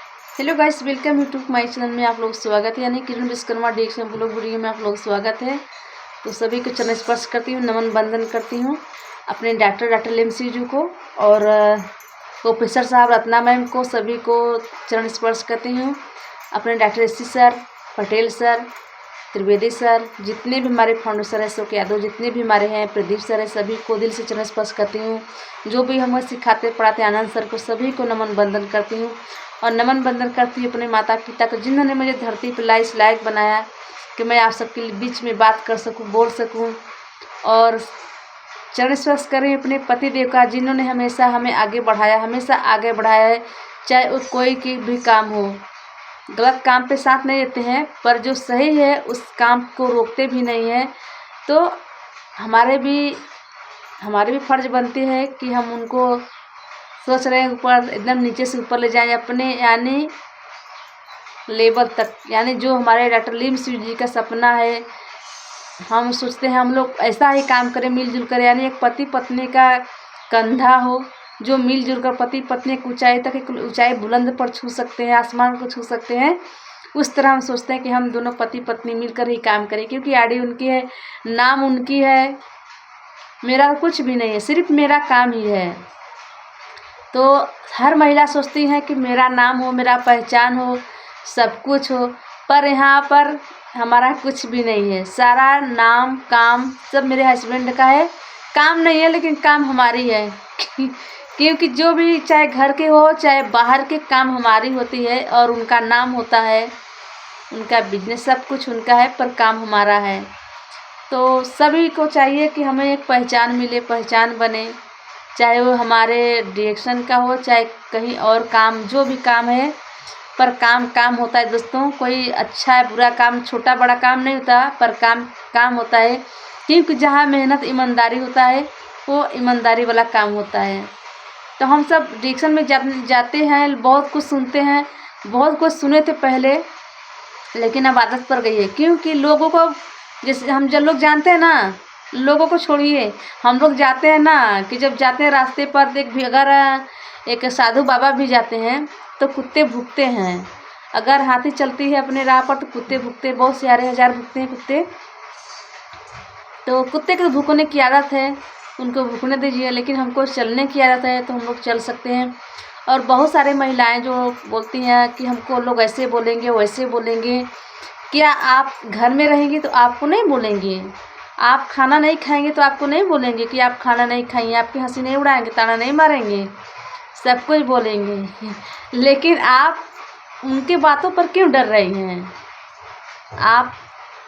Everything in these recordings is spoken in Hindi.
Hello guys, welcome YouTube my channel में आप लोग स्वागत है। यानी किरण विश्वकर्मा डिएक्शन ब्लॉग वीडियो में आप लोग स्वागत है। तो सभी को चरण स्पर्श करती हूँ, नमन बंदन करती हूँ अपने डॉक्टर लेमसी जी को और प्रोफेसर साहब रत्ना मैम को, सभी को चरण स्पर्श करती हूँ। अपने doctor S sir, Patel sir, Trivedi sir, जितने भी हमारे फाउंडर है, अशोक यादव, जितने भी हमारे हैं, प्रदीप सर है, सभी को दिल से चरण स्पर्श करती हूँ। जो भी हमें सिखाते पढ़ाते आनंद सर को, सभी को नमन बंदन करती हूँ और नमन बंदन करती हूँ अपने माता पिता को, जिन्होंने मुझे धरती पर इस लायक बनाया कि मैं आप सबके बीच में बात कर सकूँ, बोल सकूँ। और चरण स्पर्श करें अपने पति देव का, जिन्होंने हमेशा हमें आगे बढ़ाया, हमेशा आगे बढ़ाया है। चाहे वो कोई की भी काम हो, गलत काम पे साथ नहीं देते हैं, पर जो सही है उस काम को रोकते भी नहीं हैं। तो हमारे भी फर्ज बनती है कि हम उनको सोच रहे हैं ऊपर, एकदम नीचे से ऊपर ले जाएं अपने यानी लेवल तक। यानी जो हमारे डॉक्टर लेमसी जी का सपना है, हम सोचते हैं हम लोग ऐसा ही काम करें, मिलजुल कर। यानी एक पति पत्नी का कंधा हो, जो मिलजुल कर पति पत्नी एक ऊंचाई तक, एक ऊंचाई बुलंद पर छू सकते हैं, आसमान को छू सकते हैं। उस तरह हम सोचते हैं कि हम दोनों पति पत्नी मिलकर ही काम करें, क्योंकि आईडी उनकी है, नाम उनकी है, मेरा कुछ भी नहीं है, सिर्फ मेरा काम ही है। तो हर महिला सोचती है कि मेरा नाम हो, मेरा पहचान हो, सब कुछ हो, पर यहाँ पर हमारा कुछ भी नहीं है। सारा नाम काम सब मेरे हस्बैंड का है। काम नहीं है लेकिन काम हमारी है क्योंकि जो भी चाहे घर के हो चाहे बाहर के काम हमारी होती है और उनका नाम होता है, उनका बिजनेस सब कुछ उनका है, पर काम हमारा है। तो सभी को चाहिए कि हमें एक पहचान मिले, पहचान बने, चाहे वो हमारे डिरेक्शन का हो चाहे कहीं और काम, जो भी काम है, पर काम काम होता है दोस्तों। कोई अच्छा है बुरा काम, छोटा बड़ा काम नहीं होता, पर काम काम होता है, क्योंकि जहाँ मेहनत ईमानदारी होता है वो ईमानदारी वाला काम होता है। तो हम सब डिरेक्शन में जाते हैं, बहुत कुछ सुनते हैं, बहुत कुछ सुने थे पहले, लेकिन अब आदत पड़ गई है। क्योंकि लोगों को, जैसे हम जब लोग जानते हैं ना, लोगों को छोड़िए, हम लोग जाते हैं ना कि जब जाते हैं रास्ते पर देख भी, अगर एक साधु बाबा भी जाते हैं तो कुत्ते भूकते हैं। अगर हाथी चलती है अपने राह पर तो कुत्ते भूकते, बहुत सारे हजार भूकते हैं कुत्ते। तो कुत्ते के भूकने की आदत है, उनको भूकने दीजिए, लेकिन हमको चलने की आदत है तो हम लोग चल सकते हैं। और बहुत सारे महिलाएं जो बोलती हैं कि हमको लोग ऐसे बोलेंगे वैसे बोलेंगे। क्या आप घर में रहेंगी तो आपको नहीं बोलेंगे? आप खाना नहीं खाएंगे तो आपको नहीं बोलेंगे कि आप खाना नहीं खाइए? आपकी हंसी नहीं उड़ाएंगे, ताना नहीं मारेंगे? सब कुछ बोलेंगे लेकिन आप उनके बातों पर क्यों डर रही हैं? आप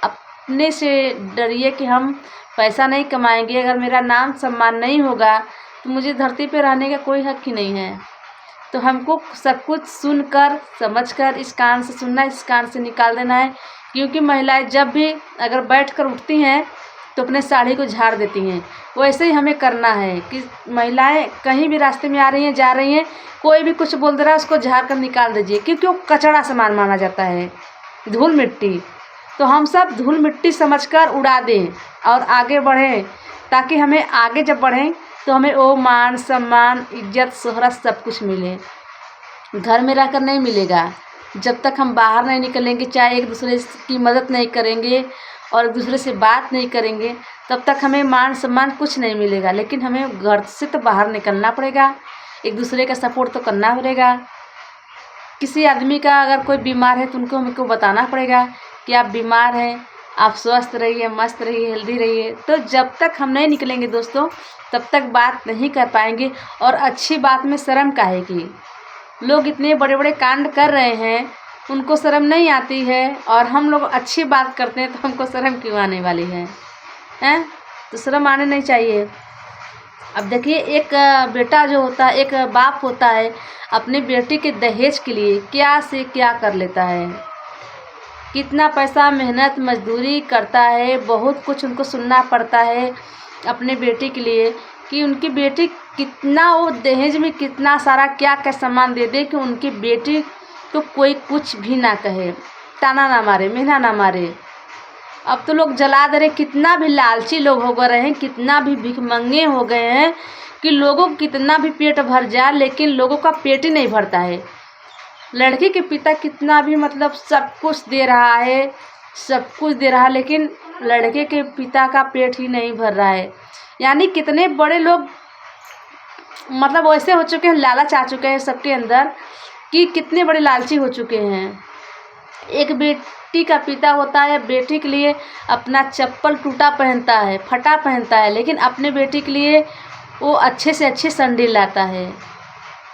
अपने से डरिए कि हम पैसा नहीं कमाएंगे, अगर मेरा नाम सम्मान नहीं होगा तो मुझे धरती पे रहने का कोई हक ही नहीं है। तो हमको सब कुछ सुनकर समझकर, इस कान से सुनना, इस कान से निकाल देना है। क्योंकि महिलाएं जब भी अगर बैठकर उठती हैं तो अपने साड़ी को झाड़ देती हैं, वैसे ही हमें करना है कि महिलाएं कहीं भी रास्ते में आ रही हैं, जा रही हैं, कोई भी कुछ बोल दे रहा है उसको झाड़ कर निकाल दीजिए, क्योंकि वो कचड़ा सामान माना जाता है, धूल मिट्टी। तो हम सब धूल मिट्टी समझकर उड़ा दें और आगे बढ़ें, ताकि हमें आगे जब बढ़ें तो हमें वो मान सम्मान, इज्जत, शोहरत सब कुछ मिले। घर में रहकर नहीं मिलेगा। जब तक हम बाहर नहीं निकलेंगे, चाहे एक दूसरे की मदद नहीं करेंगे और एक दूसरे से बात नहीं करेंगे, तब तक हमें मान सम्मान कुछ नहीं मिलेगा। लेकिन हमें घर से तो बाहर निकलना पड़ेगा, एक दूसरे का सपोर्ट तो करना पड़ेगा। किसी आदमी का अगर कोई बीमार है तो उनको हमको बताना पड़ेगा कि आप बीमार हैं, आप स्वस्थ रहिए, मस्त रहिए, हेल्दी रहिए। तो जब तक हम नहीं निकलेंगे दोस्तों, तब तक बात नहीं कर पाएंगे। और अच्छी बात में शर्म काहे की? लोग इतने बड़े बड़े कांड कर रहे हैं, उनको शर्म नहीं आती है, और हम लोग अच्छी बात करते हैं तो हमको शर्म क्यों आने वाली है? हैं? तो शर्म आने नहीं चाहिए। अब देखिए, एक बेटा जो होता है, एक बाप होता है, अपने बेटी के दहेज के लिए क्या से क्या कर लेता है, कितना पैसा मेहनत मजदूरी करता है, बहुत कुछ उनको सुनना पड़ता है अपने बेटी के लिए, कि उनकी बेटी कितना, वो दहेज में कितना सारा क्या क्या सामान दे दे कि उनकी बेटी तो कोई कुछ भी ना कहे, ताना ना मारे, मेहना ना मारे। अब तो लोग जला दे रहे, कितना भी लालची लोग हो गए हैं, कितना भी भिखमंगे हो गए हैं कि लोगों को कितना भी पेट भर जाए, लेकिन लोगों का पेट ही नहीं भरता है। लड़की के पिता कितना भी मतलब सब कुछ दे रहा है, सब कुछ दे रहा है, लेकिन लड़के के पिता का पेट ही नहीं भर रहा है। यानी कितने बड़े लोग मतलब वैसे हो चुके हैं, लालच आ चुके हैं सबके अंदर कि कितने बड़े लालची हो चुके हैं। एक बेटी का पिता होता है, बेटी के लिए अपना चप्पल टूटा पहनता है, फटा पहनता है, लेकिन अपने बेटी के लिए वो अच्छे से अच्छे सैंडल लाता है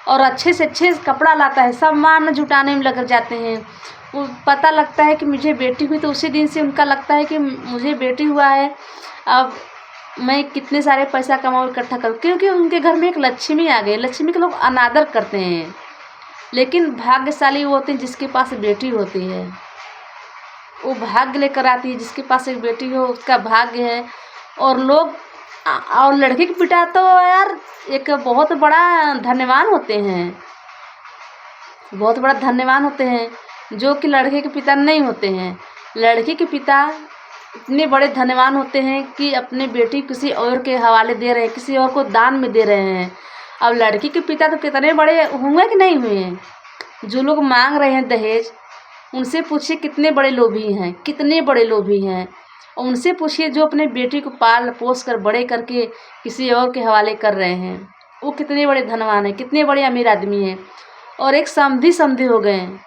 और अच्छे से अच्छे कपड़ा लाता है। सब मान जुटाने में लग जाते हैं। वो पता लगता है कि मुझे बेटी हुई तो उसी दिन से उनका लगता है कि मुझे बेटी हुआ है, अब मैं कितने सारे पैसा कमाऊँ, इकट्ठा करूँ, क्योंकि उनके घर में एक लक्ष्मी आ गई। लक्ष्मी का लोग अनादर करते हैं, लेकिन भाग्यशाली वो होते हैं जिसके पास बेटी होती है। वो भाग्य लेकर आती है, जिसके पास एक बेटी हो उसका भाग्य है। और लोग और लड़के के पिता तो यार एक बहुत बड़ा धन्यवान होते हैं, बहुत बड़ा धन्यवान होते हैं, जो कि लड़के के पिता नहीं होते हैं। लड़के के पिता इतने बड़े धन्यवान होते हैं कि अपने बेटी किसी और के हवाले दे रहे हैं, किसी और को दान में दे रहे हैं। अब लड़की के पिता तो कितने बड़े हुए कि नहीं हुए हैं। जो लोग मांग रहे हैं दहेज, उनसे पूछिए कितने बड़े लोभी हैं, कितने बड़े लोभी हैं। उनसे पूछिए जो अपने बेटी को पाल पोस कर बड़े करके किसी और के हवाले कर रहे हैं, वो कितने बड़े धनवान हैं, कितने बड़े अमीर आदमी हैं। और एक समधी हो गए हैं।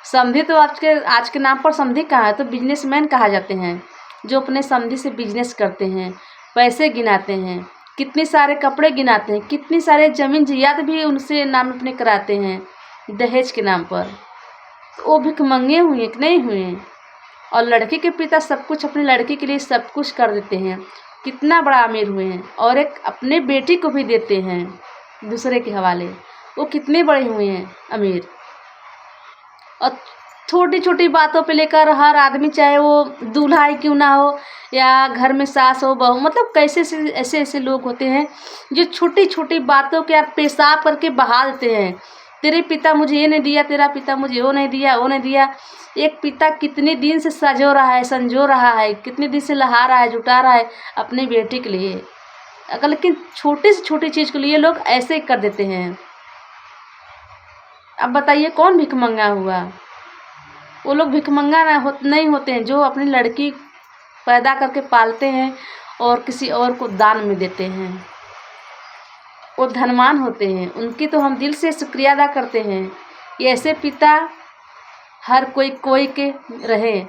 समधी तो आज के नाम पर समधी कहाँ है, तो बिजनेसमैन कहा जाते हैं, जो अपने समधी से बिजनेस करते हैं, पैसे गिनाते हैं, कितने सारे कपड़े गिनाते हैं, कितनी सारे ज़मीन जायदाद भी उनसे नाम अपने कराते हैं दहेज के नाम पर। तो वो भिखमंगे हुए कि नहीं हुए। और लड़के के पिता सब कुछ अपनी लड़की के लिए सब कुछ कर देते हैं, कितना बड़ा अमीर हुए हैं। और एक अपने बेटी को भी देते हैं दूसरे के हवाले, वो कितने बड़े हुए हैं अमीर। और छोटी छोटी बातों पे लेकर हर आदमी, चाहे वो दूल्हा ही क्यों ना हो या घर में सास हो बहू, मतलब कैसे ऐसे ऐसे लोग होते हैं जो छोटी छोटी बातों के आप पेशाब करके बहा देते हैं। तेरे पिता मुझे ये नहीं दिया, तेरा पिता मुझे वो नहीं दिया, वो नहीं दिया। एक पिता कितने दिन से संजो रहा है, कितने दिन से लहा रहा है, जुटा रहा है अपनी बेटी के लिए। अगर लेकिन छोटी से छोटी चीज़ के लिए लोग ऐसे कर देते हैं। अब बताइए कौन भिखमंगा हुआ। वो लोग भिखमंगा नहीं होते हैं जो अपनी लड़की पैदा करके पालते हैं और किसी और को दान में देते हैं। वो धनवान होते हैं, उनकी तो हम दिल से शुक्रिया अदा करते हैं कि ऐसे पिता हर कोई के रहे,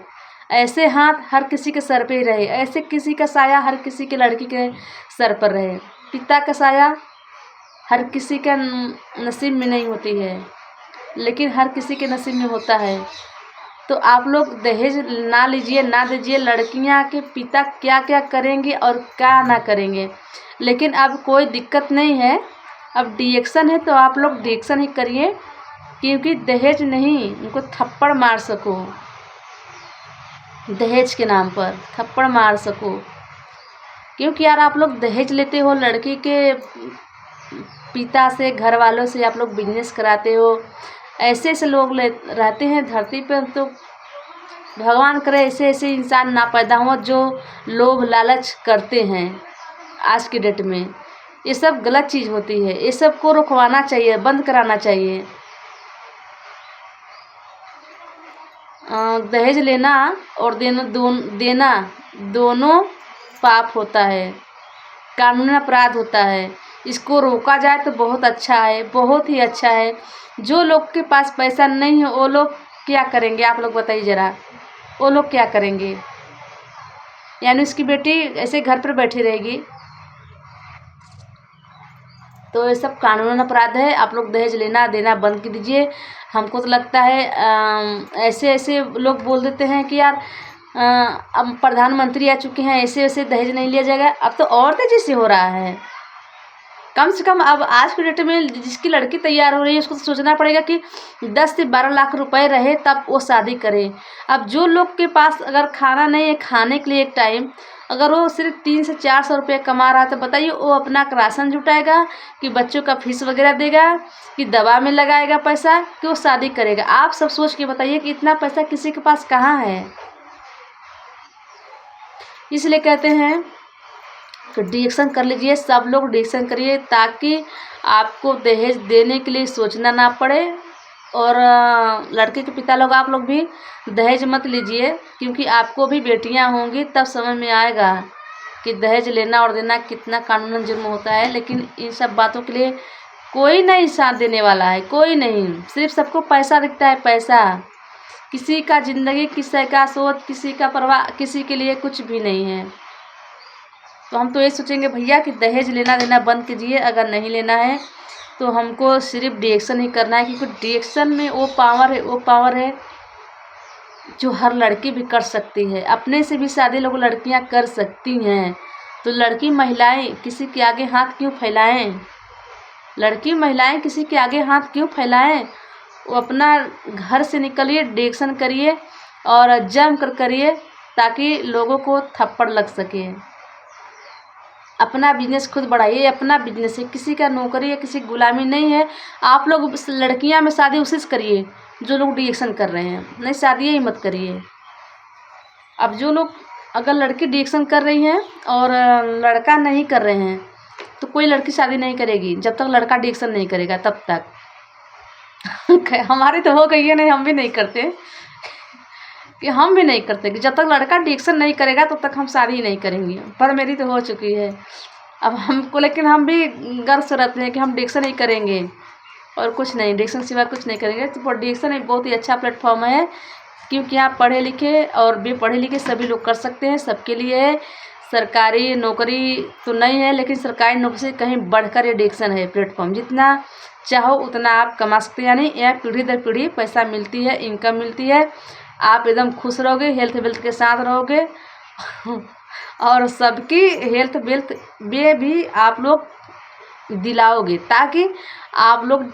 ऐसे हाथ हर किसी के सर पे ही रहे, ऐसे किसी का साया हर किसी के लड़की के सर पर रहे। पिता का साया हर किसी का नसीब में नहीं होती है, लेकिन हर किसी के नसीब में होता है। तो आप लोग दहेज ना लीजिए, ना दीजिए। लड़कियां के पिता क्या क्या करेंगे और क्या ना करेंगे, लेकिन अब कोई दिक्कत नहीं है। अब डिएक्शन है तो आप लोग डिएक्शन ही करिए, क्योंकि दहेज नहीं, उनको थप्पड़ मार सको, दहेज के नाम पर थप्पड़ मार सको। क्योंकि यार आप लोग दहेज लेते हो, लड़की के पिता से, घर वालों से आप लोग बिजनेस कराते हो। ऐसे ऐसे लोग रहते हैं धरती पर, तो भगवान करे ऐसे ऐसे इंसान ना पैदा हो जो लोभ लालच करते हैं। आज की डेट में ये सब गलत चीज़ होती है, ये सब को रुकवाना चाहिए, बंद कराना चाहिए। दहेज लेना और देना दोनों पाप होता है, कानूनी अपराध होता है। इसको रोका जाए तो बहुत अच्छा है, बहुत ही अच्छा है। जो लोग के पास पैसा नहीं है वो लोग क्या करेंगे, आप लोग बताइए ज़रा, वो लोग क्या करेंगे। यानी उसकी बेटी ऐसे घर पर बैठी रहेगी, तो ये सब कानूनन अपराध है। आप लोग दहेज लेना देना बंद कर दीजिए। हमको तो लगता है ऐसे ऐसे लोग बोल देते हैं कि यार अब प्रधानमंत्री आ चुके हैं, ऐसे ऐसे दहेज नहीं लिया जाएगा। अब तो और तेजी से हो रहा है। कम से कम अब आज के डेट में जिसकी लड़की तैयार हो रही है उसको तो सोचना पड़ेगा कि 10 से 12 लाख रुपए रहे तब वो शादी करे। अब जो लोग के पास अगर खाना नहीं है, खाने के लिए एक टाइम, अगर वो सिर्फ 300 से 400 रुपये कमा रहा है, तो बताइए वो अपना राशन जुटाएगा कि बच्चों का फीस वगैरह देगा कि दवा में लगाएगा पैसा कि वो शादी करेगा। आप सब सोच के बताइए कि इतना पैसा किसी के पास कहाँ है। इसलिए कहते हैं तो डिएक्शन कर लीजिए, सब लोग डिएक्शन करिए, ताकि आपको दहेज देने के लिए सोचना ना पड़े और लड़के के पिता लोग, आप लोग भी दहेज मत लीजिए, क्योंकि आपको भी बेटियां होंगी तब समझ में आएगा कि दहेज लेना और देना कितना कानूनन जुर्म होता है। लेकिन इन सब बातों के लिए कोई नहीं साथ देने वाला है, कोई नहीं। सिर्फ सबको पैसा दिखता है, पैसा। किसी का ज़िंदगी, किसी का सोच, किसी का परवाह, किसी के लिए कुछ भी नहीं है। तो हम तो ये सोचेंगे भैया कि दहेज लेना देना बंद कीजिए। अगर नहीं लेना है तो हमको सिर्फ डिएक्शन ही करना है, क्योंकि डिएक्शन में वो पावर है जो हर लड़की भी कर सकती है। अपने से भी शादी लोग लड़कियां कर सकती हैं। तो लड़की महिलाएं किसी के आगे हाथ क्यों फैलाएं? लड़की महिलाएं किसी के आगे हाथ क्यों फैलाएं? वो अपना घर से निकलिए, डिएक्शन करिए और जम कर करिए, ताकि लोगों को थप्पड़ लग सके। अपना बिजनेस खुद बढ़ाइए, अपना बिजनेस है, किसी का नौकरी या किसी गुलामी नहीं है। आप लोग लड़कियां में शादी उसी से करिए जो लोग डिएक्शन कर रहे हैं, नहीं शादी ही मत करिए। अब जो लोग, अगर लड़की डिएक्शन कर रही हैं और लड़का नहीं कर रहे हैं, तो कोई लड़की शादी नहीं करेगी जब तक लड़का डिएक्शन नहीं करेगा, तब तक। हमारी तो हो गई है, नहीं हम भी नहीं करते, कि हम भी नहीं करते कि जब तक लड़का डिएक्शन नहीं करेगा तब तक हम शादी नहीं करेंगे। पर मेरी तो हो चुकी है अब हमको, लेकिन हम भी गर्व से रहते हैं कि हम डिएक्शन ही करेंगे और कुछ नहीं, डिएक्शन सिवा कुछ नहीं करेंगे। तो डिएक्शन एक बहुत ही अच्छा प्लेटफॉर्म है, क्योंकि यहाँ पढ़े लिखे और बेपढ़े लिखे सभी लोग कर सकते हैं, सबके लिए है। सरकारी नौकरी तो नहीं है, लेकिन सरकारी नौकरी से कहीं बढ़कर ये डिएक्शन है प्लेटफॉर्म। जितना चाहो उतना आप कमा सकते हैं, यानी यह पीढ़ी दर पीढ़ी पैसा मिलती है, इनकम मिलती है। आप एकदम खुश रहोगे, हेल्थ वेल्थ के साथ रहोगे और सबकी हेल्थ वेल्थ में भी आप लोग दिलाओगे, ताकि आप लोग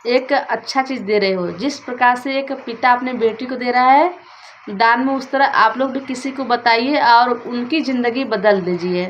एक अच्छा चीज़ दे रहे हो। जिस प्रकार से एक पिता अपने बेटी को दे रहा है दान में, उस तरह आप लोग भी किसी को बताइए और उनकी ज़िंदगी बदल दीजिए।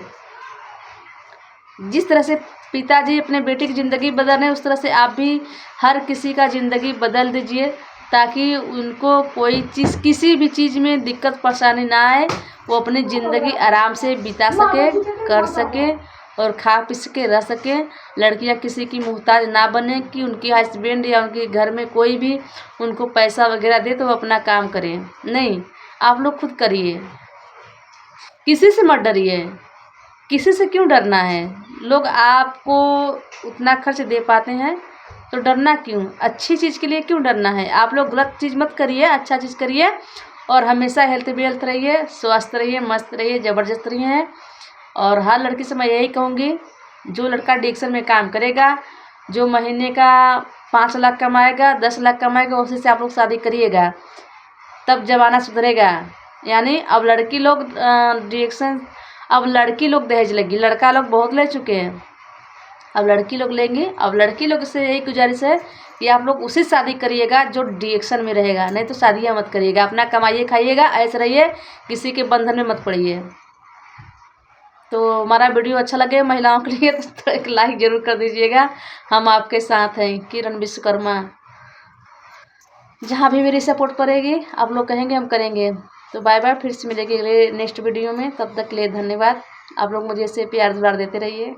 जिस तरह से पिताजी अपने बेटी की ज़िंदगी बदल रहे हैं, उस तरह से आप भी हर किसी का ज़िंदगी बदल दीजिए, ताकि उनको कोई चीज़, किसी भी चीज़ में दिक्कत परेशानी ना आए। वो अपनी ज़िंदगी आराम से बिता सके, कर सके और खा पी सके, रह सके। लड़कियां किसी की मोहताज ना बने कि उनकी हस्बैंड या उनके घर में कोई भी उनको पैसा वगैरह दे तो वो अपना काम करें। नहीं, आप लोग खुद करिए, किसी से मत डरिए। किसी से क्यों डरना है? लोग आपको उतना खर्च दे पाते हैं तो डरना क्यों? अच्छी चीज़ के लिए क्यों डरना है? आप लोग गलत चीज़ मत करिए, अच्छा चीज़ करिए और हमेशा हेल्थ वेल्थ रहिए, स्वस्थ रहिए, मस्त रहिए, ज़बरदस्त रहिए। और हर लड़की से मैं यही कहूँगी, जो लड़का डिएक्शन में काम करेगा, जो महीने का 5 लाख कमाएगा, 10 लाख कमाएगा, उसी से आप लोग शादी करिएगा, तब ज़माना सुधरेगा। यानी अब लड़की लोग डिएक्शन, अब लड़की लोग दहेज लेगी, लड़का लोग बहुत ले चुके हैं, अब लड़की लोग लेंगी। अब लड़की लोग से यही गुजारिश है कि आप लोग उसी शादी करिएगा जो डिएक्शन में रहेगा, नहीं तो शादियाँ मत करिएगा। अपना कमाइए, खाइएगा, ऐसे रहिए, किसी के बंधन में मत पड़िए। तो हमारा वीडियो अच्छा लगे महिलाओं के लिए तो एक लाइक ज़रूर कर दीजिएगा। हम आपके साथ हैं, किरण विश्वकर्मा। जहाँ भी मेरी सपोर्ट पड़ेगी आप लोग कहेंगे हम करेंगे। तो बाय बाय, फिर से मिलेंगे नेक्स्ट वीडियो में। तब तक के लिए धन्यवाद। आप लोग मुझे ऐसे प्यार दुलार देते रहिए।